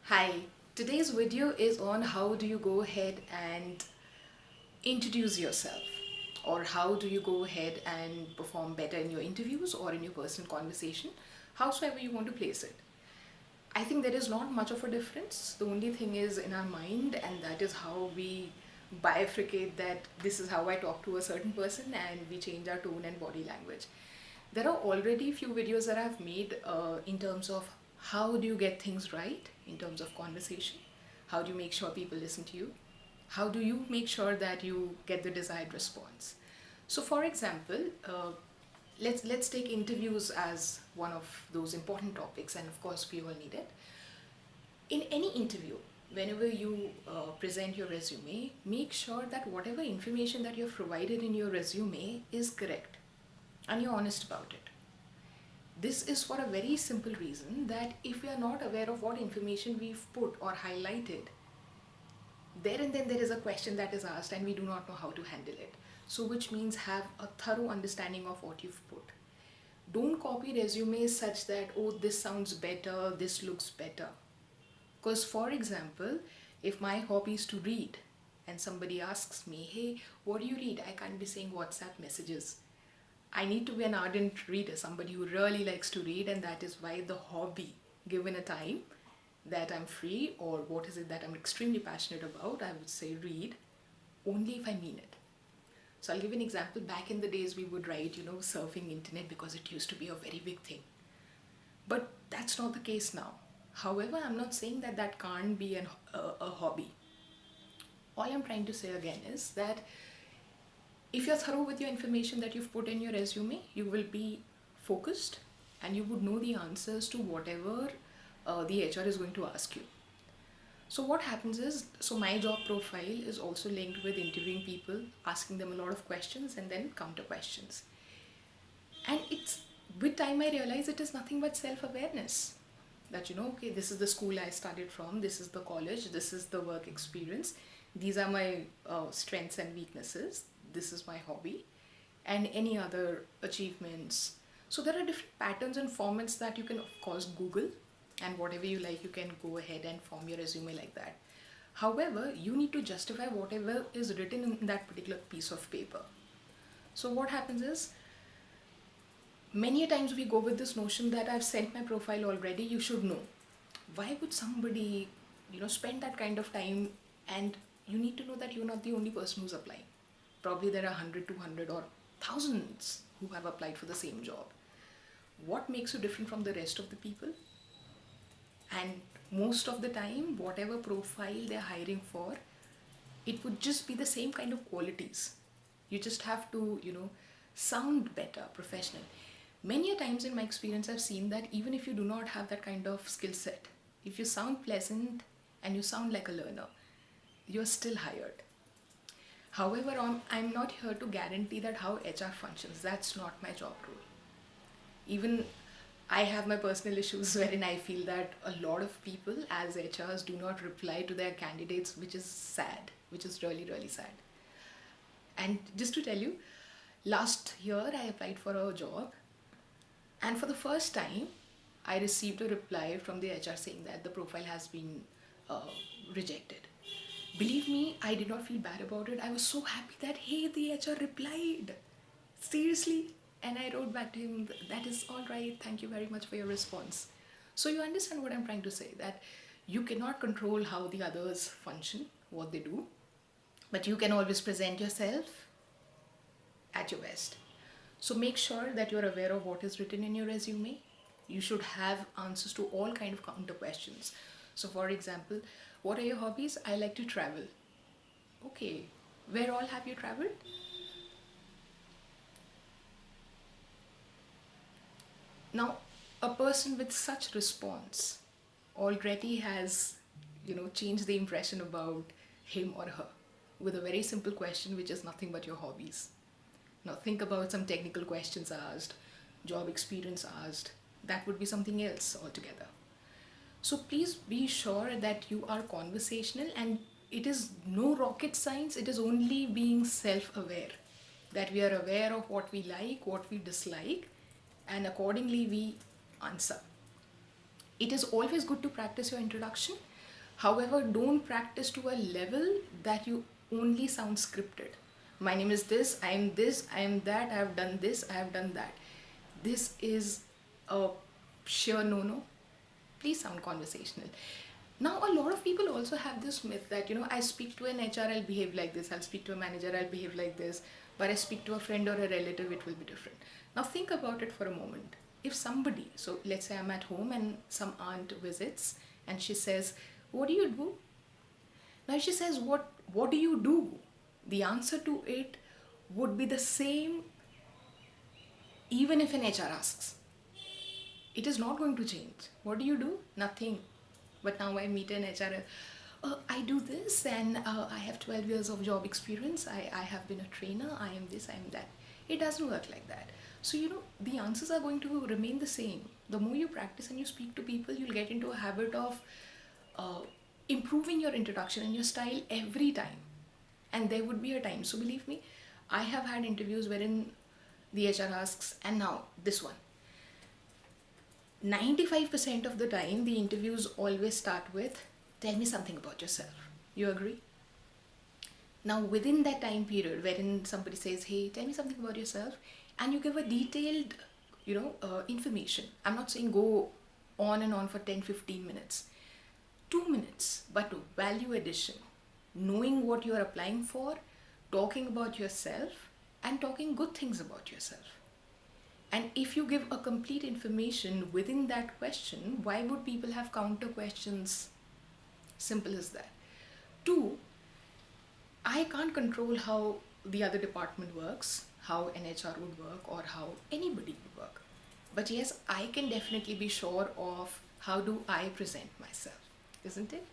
Hi, today's video is on how do you go ahead and introduce yourself, or how do you go ahead and perform better in your interviews or in your personal conversation, howsoever you want to place it. I think there is not much of a difference. The only thing is in our mind, and that is how we bifurcate that this is how I talk to a certain person, and we change our tone and body language. There are already few videos that I've made in terms of how do you get things right in terms of conversation, how do you make sure people listen to you, how do you make sure that you get the desired response. So for example, let's take interviews as one of those important topics, and of course we all need it. In any interview, whenever you present your resume, make sure that whatever information that you've provided in your resume is correct and you're honest about it. This is for a very simple reason that if we are not aware of what information we've put or highlighted, there and then there is a question that is asked and we do not know how to handle it. So which means have a thorough understanding of what you've put. Don't copy resumes such that, oh, this sounds better, this looks better. Because for example, if my hobby is to read and somebody asks me, hey, what do you read? I can't be saying WhatsApp messages. I need to be an ardent reader, somebody who really likes to read, and that is why the hobby, given a time that I'm free, or what is it that I'm extremely passionate about, I would say read, only if I mean it. So I'll give an example. Back in the days, we would write, surfing internet because it used to be a very big thing. But that's not the case now. However, I'm not saying that that can't be a hobby. All I'm trying to say again is that if you're thorough with your information that you've put in your resume, you will be focused and you would know the answers to whatever the HR is going to ask you. So what happens is, so my job profile is also linked with interviewing people, asking them a lot of questions and then counter questions. And it's with time I realize it is nothing but self-awareness. That okay, this is the school I studied from, this is the college, this is the work experience, these are my strengths and weaknesses, this is my hobby, and any other achievements. So there are different patterns and formats that you can of course Google, and whatever you like you can go ahead and form your resume like that. However, you need to justify whatever is written in that particular piece of paper. So what happens is, many times we go with this notion that I've sent my profile already, you should know. Why would somebody spend that kind of time? And you need to know that you're not the only person who's applying. Probably there are 100, 200 or thousands who have applied for the same job. What makes you different from the rest of the people? And most of the time, whatever profile they're hiring for, it would just be the same kind of qualities. You just have to sound better, professional. Many a times in my experience, I've seen that even if you do not have that kind of skill set, if you sound pleasant and you sound like a learner, you're still hired. However, I'm not here to guarantee that how HR functions. That's not my job role. Even I have my personal issues wherein I feel that a lot of people as HRs do not reply to their candidates, which is sad, which is really, really sad. And just to tell you, last year I applied for a job, and for the first time I received a reply from the HR saying that the profile has been rejected. Believe me, I did not feel bad about it. I was so happy that, hey, the HR replied. Seriously. And I wrote back to him, that is all right. Thank you very much for your response. So you understand what I'm trying to say, that you cannot control how the others function, what they do, but you can always present yourself at your best. So make sure that you're aware of what is written in your resume. You should have answers to all kind of counter questions. So for example, what are your hobbies? I like to travel. Okay, where all have you traveled? Now, a person with such response already has, changed the impression about him or her with a very simple question, which is nothing but your hobbies. Now think about some technical questions asked, job experience asked. That would be something else altogether. So please be sure that you are conversational, and it is no rocket science, it is only being self-aware. That we are aware of what we like, what we dislike, and accordingly we answer. It is always good to practice your introduction, However, don't practice to a level that you only sound scripted. My name is this, I am that, I have done this, I have done that. This is a sheer no no. Please sound conversational. Now, a lot of people also have this myth that, I speak to an HR, I'll behave like this, I'll speak to a manager, I'll behave like this, but I speak to a friend or a relative, it will be different. Now, think about it for a moment. If somebody, so let's say I'm at home and some aunt visits and she says, "What do you do?" Now, if she says, what do you do? The answer to it would be the same even if an HR asks. It is not going to change. What do you do? Nothing. But now I meet an HR. I do this and I have 12 years of job experience. I have been a trainer. I am this, I am that. It doesn't work like that. So, the answers are going to remain the same. The more you practice and you speak to people, you'll get into a habit of improving your introduction and your style every time. And there would be a time. So, believe me, I have had interviews wherein the HR asks, and now this one. 95% of the time, the interviews always start with, "Tell me something about yourself." You agree? Now, within that time period wherein somebody says, "Hey, tell me something about yourself," and you give a detailed, information. I'm not saying go on and on for 10-15 minutes. 2 minutes, but value addition. Knowing what you are applying for, talking about yourself, and talking good things about yourself. And if you give a complete information within that question, why would people have counter questions? Simple as that. Two, I can't control how the other department works, how an HR would work, or how anybody would work. But yes, I can definitely be sure of how do I present myself, isn't it?